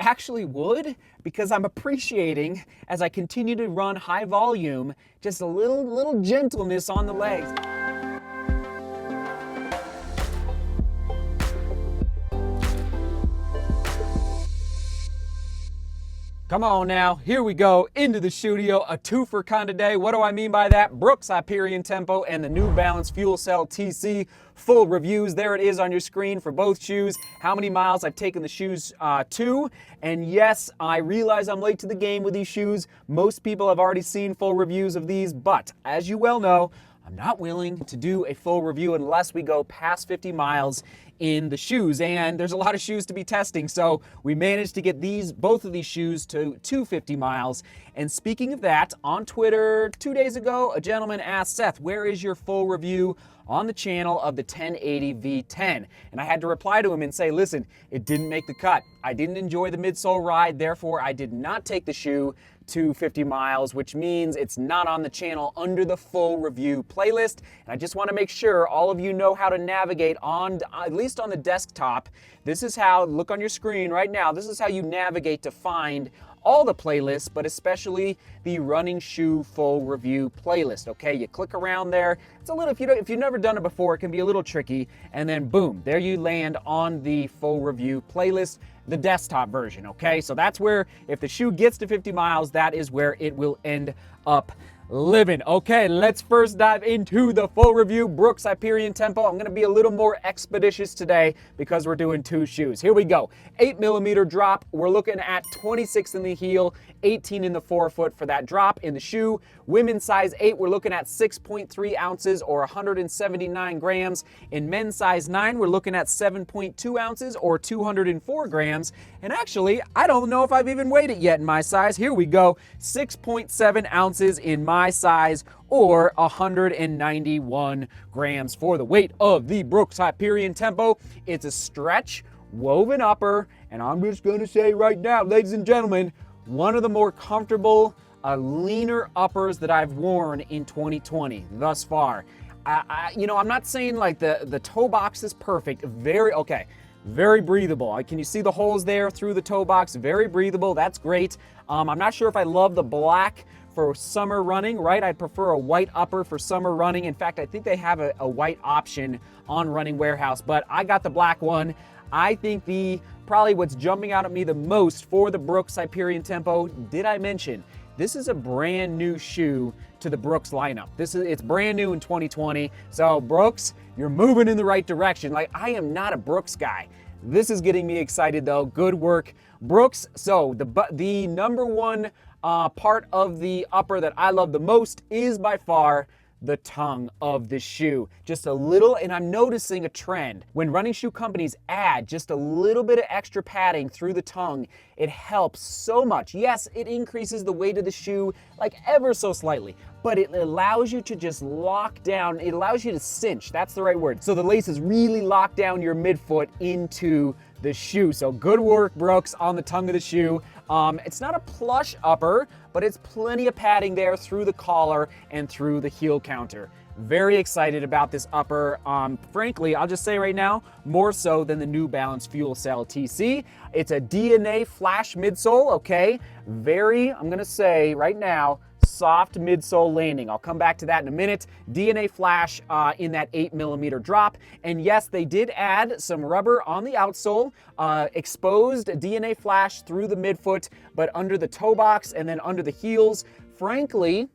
actually would, because I'm appreciating, as I continue to run high volume, just a little gentleness on the legs. Come on now, here we go into the studio, a twofer kind of day. What do I mean by that? Brooks Hyperion Tempo and the New Balance FuelCell TC. Full reviews, there it is on your screen for both shoes. How many miles I've taken the shoes to. And yes, I realize I'm late to the game with these shoes. Most people have already seen full reviews of these, but as you well know, I'm not willing to do a full review unless we go past 50 miles in the shoes, and there's a lot of shoes to be testing, so we managed to get both of these shoes to 250 miles. And speaking of that, on Twitter 2 days ago, a gentleman asked, Seth, where is your full review on the channel of the 1080 V10? And I had to reply to him and say, listen, it didn't make the cut. I didn't enjoy the midsole ride, therefore I did not take the shoe to 50 miles, which means it's not on the channel under the full review playlist. And I just want to make sure all of you know how to navigate on, at least on the desktop. This is how, look on your screen right now, this is how you navigate to find all the playlists, but especially the running shoe full review playlist. Okay, you click around there. It's a little, if you've never done it before, it can be a little tricky, and then boom, there you land on the full review playlist, the desktop version. Okay, so that's where, if the shoe gets to 50 miles, that is where it will end up living. Okay, let's first dive into the full review. Brooks Hyperion Tempo. I'm going to be a little more expeditious today because we're doing two shoes. Here we go. 8mm drop. We're looking at 26 in the heel, 18 in the forefoot for that drop in the shoe. Women's size 8, we're looking at 6.3 ounces or 179 grams. In men's size 9, we're looking at 7.2 ounces or 204 grams. And actually, I don't know if I've even weighed it yet in my size. Here we go. 6.7 ounces in my size or 191 grams for the weight of the Brooks Hyperion Tempo. It's a stretch woven upper, and I'm just going to say right now, ladies and gentlemen, one of the more comfortable, leaner uppers that I've worn in 2020 thus far. I'm not saying like the toe box is perfect. Very breathable. Can you see the holes there through the toe box? Very breathable. That's great. I'm not sure if I love the black for summer running, right? I'd prefer a white upper for summer running. In fact, I think they have a white option on Running Warehouse, but I got the black one. I think probably what's jumping out at me the most for the Brooks Hyperion Tempo, did I mention, this is a brand new shoe to the Brooks lineup. It's brand new in 2020. So Brooks, you're moving in the right direction. Like, I am not a Brooks guy. This is getting me excited though. Good work, Brooks. So the number one part of the upper that I love the most is by far the tongue of the shoe. Just a little, and I'm noticing a trend. When running shoe companies add just a little bit of extra padding through the tongue, it helps so much. Yes, it increases the weight of the shoe like ever so slightly, but it allows you to just lock down, it allows you to cinch, that's the right word. So the laces really lock down your midfoot into the shoe. So good work, Brooks, on the tongue of the shoe. It's not a plush upper, but it's plenty of padding there through the collar and through the heel counter. Very excited about this upper. Frankly, I'll just say right now, more so than the New Balance FuelCell TC. It's a DNA flash midsole, okay? I'm gonna say right now, soft midsole landing. I'll come back to that in a minute. DNA flash in that 8mm drop. And yes, they did add some rubber on the outsole, exposed DNA flash through the midfoot, but under the toe box and then under the heels, frankly,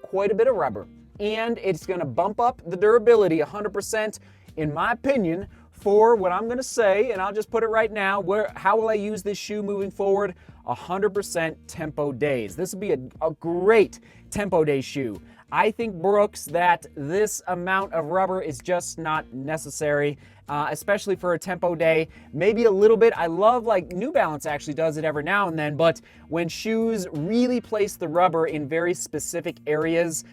quite a bit of rubber. And it's gonna bump up the durability 100%, in my opinion, for what I'm gonna say, and I'll just put it right now, how will I use this shoe moving forward? 100% tempo days. This would be a great tempo day shoe. I think, Brooks, that this amount of rubber is just not necessary, especially for a tempo day. Maybe a little bit. I love, like, New Balance actually does it every now and then, but when shoes really place the rubber in very specific areas,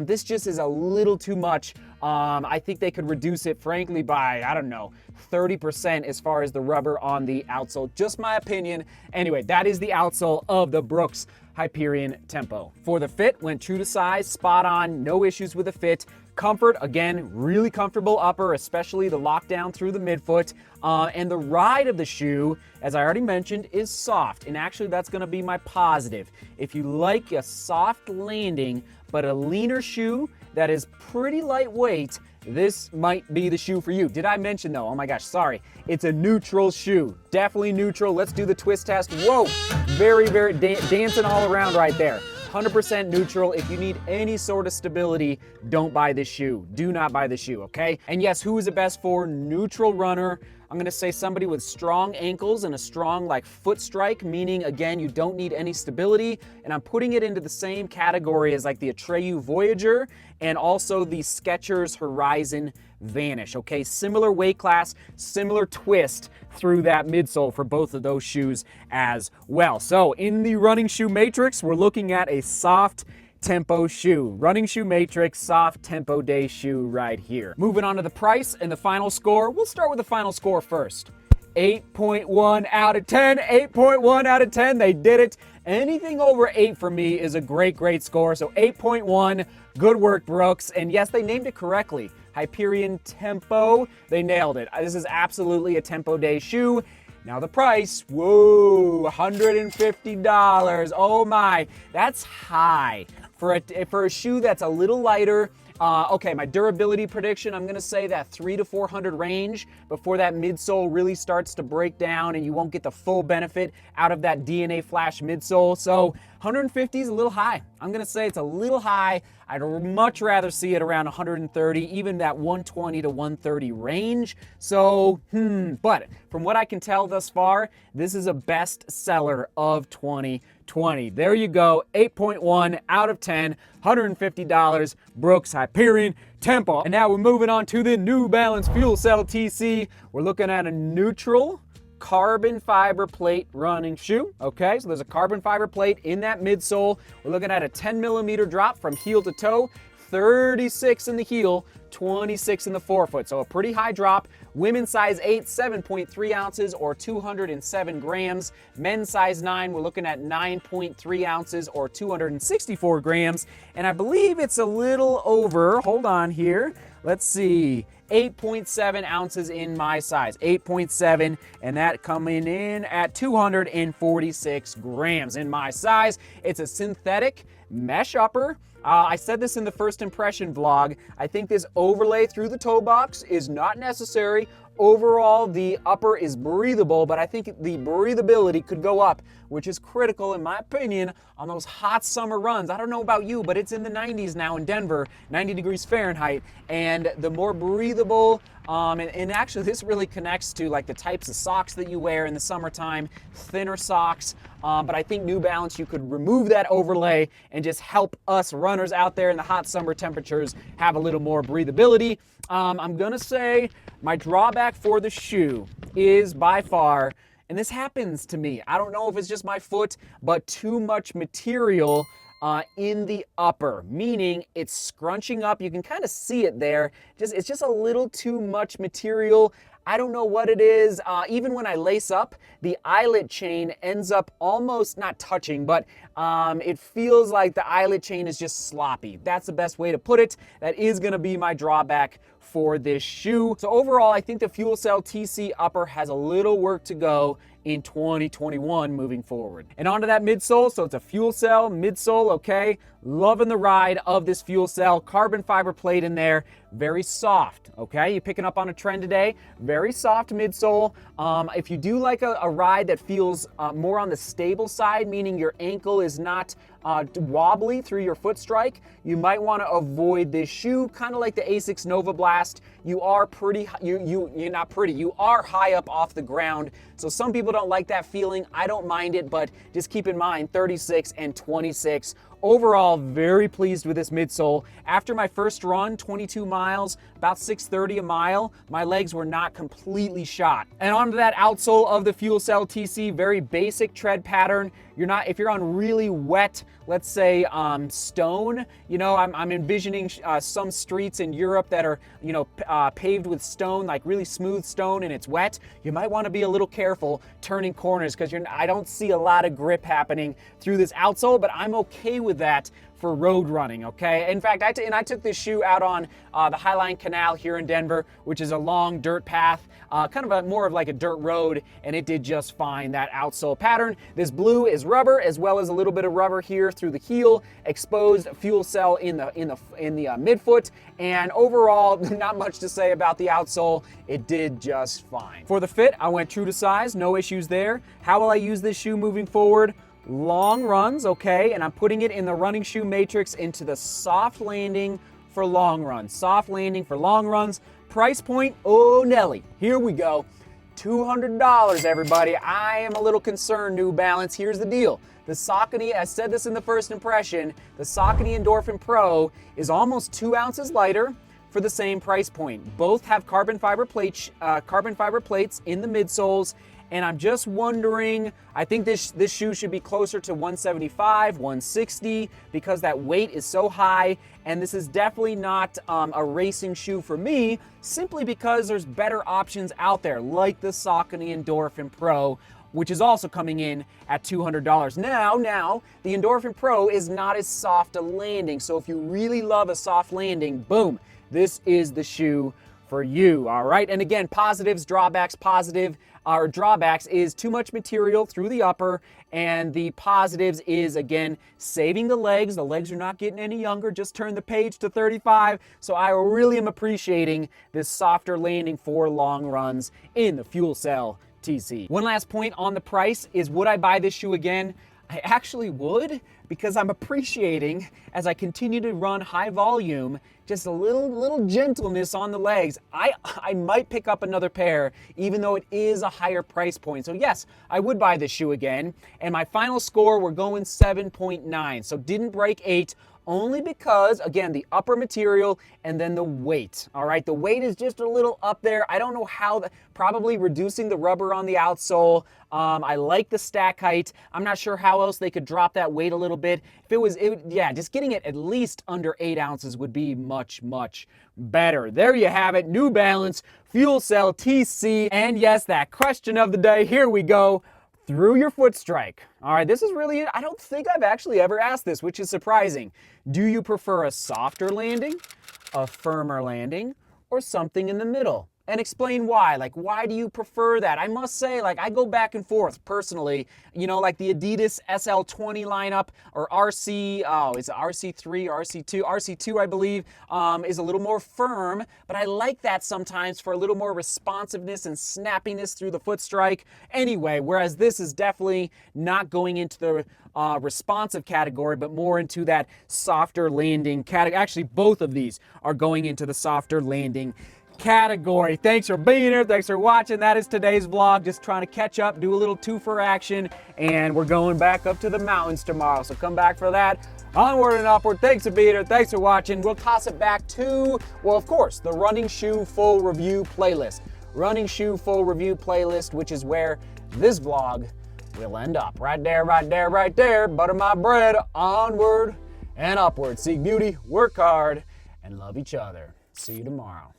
this just is a little too much. I think they could reduce it, frankly, by, I don't know, 30% as far as the rubber on the outsole. Just my opinion. Anyway, that is the outsole of the Brooks Hyperion Tempo. For the fit, went true to size, spot on, no issues with the fit. Comfort, again, really comfortable upper, especially the lockdown through the midfoot. And the ride of the shoe, as I already mentioned, is soft. And actually, that's going to be my positive. If you like a soft landing, but a leaner shoe that is pretty lightweight, this might be the shoe for you. Did I mention though? Oh my gosh, sorry. It's a neutral shoe. Definitely neutral. Let's do the twist test. Whoa, very, very dancing all around right there. 100% neutral. If you need any sort of stability, don't buy this shoe. Do not buy the shoe, okay? And yes, who is it best for? Neutral runner. I'm gonna say somebody with strong ankles and a strong like foot strike, meaning again, you don't need any stability. And I'm putting it into the same category as like the Atreyu Voyager and also the Skechers Horizon Vanish, okay? Similar weight class, similar twist through that midsole for both of those shoes as well. So in the running shoe matrix, we're looking at a soft tempo shoe. Running shoe matrix, soft tempo day shoe right here. Moving on to the price and the final score. We'll start with the final score first. 8.1 out of 10, 8.1 out of 10. They did it. Anything over 8 for me is a great, great score. So 8.1, good work, Brooks. And yes, they named it correctly. Hyperion Tempo, they nailed it. This is absolutely a tempo day shoe. Now the price, whoa, $150. Oh my, that's high. For a shoe that's a little lighter. Okay, my durability prediction, I'm gonna say that 300 to 400 range before that midsole really starts to break down and you won't get the full benefit out of that DNA Flash midsole. So 150 is a little high. I'm gonna say it's a little high. I'd much rather see it around 130, even that 120 to 130 range. So, but from what I can tell thus far, this is a best seller of 2020. There you go, 8.1 out of 10, $150, Brooks Hyperion Tempo. And now we're moving on to the New Balance FuelCell TC. We're looking at a neutral carbon fiber plate running shoe. Okay, so there's a carbon fiber plate in that midsole. We're looking at a 10 millimeter drop from heel to toe, 36 in the heel, 26 in the forefoot. So a pretty high drop. Women's size 8, 7.3 ounces or 207 grams. Men's size 9, we're looking at 9.3 ounces or 264 grams. And I believe it's a little over, hold on here, let's see, 8.7 ounces in my size, 8.7, and that coming in at 246 grams in my size. It's a synthetic mesh upper. I said this in the first impression vlog. I think this overlay through the toe box is not necessary. Overall, the upper is breathable, but I think the breathability could go up, which is critical, in my opinion, on those hot summer runs. I don't know about you, but it's in the 90s now in Denver, 90 degrees Fahrenheit, and the more breathable, and actually this really connects to like the types of socks that you wear in the summertime, thinner socks, but I think New Balance, you could remove that overlay and just help us runners out there in the hot summer temperatures have a little more breathability. I'm gonna say my drawback for the shoe is by far, and this happens to me, I don't know if it's just my foot, but too much material in the upper, meaning it's scrunching up. You can kind of see it there. It's just a little too much material. I don't know what it is. Even when I lace up, the eyelet chain ends up almost not touching, but it feels like the eyelet chain is just sloppy. That's the best way to put it. That is gonna be my drawback for this shoe. So overall, I think the FuelCell TC upper has a little work to go in 2021 moving forward. And onto that midsole, so it's a FuelCell midsole, okay? Loving the ride of this FuelCell, carbon fiber plate in there, very soft, okay? You picking up on a trend today, very soft midsole. If you do like a ride that feels more on the stable side, meaning your ankle is not wobbly through your foot strike, you might want to avoid this shoe, kind of like the Asics Nova Blast. You are you're not pretty, you are high up off the ground. So some people don't like that feeling. I don't mind it, but just keep in mind 36 and 26. Overall, very pleased with this midsole. After my first run, 22 miles, about 6:30 a mile, my legs were not completely shot. And onto that outsole of the FuelCell TC, very basic tread pattern. If you're on really wet, let's say stone, you know, I'm envisioning some streets in Europe that are, you know, paved with stone, like really smooth stone, and it's wet. You might want to be a little careful turning corners because I don't see a lot of grip happening through this outsole, but I'm okay with that for road running, okay? In fact, I took this shoe out on the Highline Canal here in Denver, which is a long dirt path, kind of more of like a dirt road, and it did just fine. That outsole pattern. This blue is rubber, as well as a little bit of rubber here through the heel, exposed FuelCell in the midfoot, and overall, not much to say about the outsole. It did just fine. For the fit, I went true to size, no issues there. How will I use this shoe moving forward? Long runs, okay, and I'm putting it in the running shoe matrix into the soft landing for long runs. Soft landing for long runs. Price point, oh Nelly, here we go. $200, everybody. I am a little concerned, New Balance. Here's the deal. The Saucony, I said this in the first impression, the Saucony Endorphin Pro is almost 2 ounces lighter for the same price point. Both have carbon fiber plates in the midsoles, and I'm just wondering, I think this shoe should be closer to 175, 160, because that weight is so high, and this is definitely not a racing shoe for me, simply because there's better options out there, like the Saucony Endorphin Pro, which is also coming in at $200. Now, the Endorphin Pro is not as soft a landing, so if you really love a soft landing, boom, this is the shoe for you, all right? And again, positives, drawbacks, drawbacks is too much material through the upper, and the positives is, again, saving the legs. The legs are not getting any younger, just turned the page to 35, so I really am appreciating this softer landing for long runs in the FuelCell TC. One last point on the price is, would I buy this shoe again? I actually would, because I'm appreciating, as I continue to run high volume, just a little gentleness on the legs. I might pick up another pair, even though it is a higher price point. So yes, I would buy this shoe again. And my final score, we're going 7.9. So didn't break 8, only because, again, the upper material and then the weight. All right, the weight is just a little up there. I don't know how, probably reducing the rubber on the outsole. I like the stack height. I'm not sure how else they could drop that weight a little bit. If it was, yeah, just getting it at least under 8 ounces would be much, much better. There you have it, New Balance FuelCell TC. And yes, that question of the day, here we go. Through your foot strike. All right, this is really, I don't think I've actually ever asked this, which is surprising. Do you prefer a softer landing, a firmer landing, or something in the middle? And explain why. Like, why do you prefer that? I must say, like, I go back and forth personally. You know, like the Adidas SL20 lineup, or RC, it's RC3, RC2. RC2, I believe, is a little more firm, but I like that sometimes for a little more responsiveness and snappiness through the foot strike. Anyway, whereas this is definitely not going into the responsive category, but more into that softer landing category. Actually, both of these are going into the softer landing category. Thanks for being here. Thanks for watching. That is today's vlog. Just trying to catch up, do a little 2 for action, and we're going back up to the mountains tomorrow. So come back for that. Onward and upward. Thanks for being here. Thanks for watching. We'll toss it back to, well, of course, the running shoe full review playlist. Running shoe full review playlist, which is where this vlog will end up. Right there, right there, right there. Butter my bread. Onward and upward. Seek beauty, work hard, and love each other. See you tomorrow.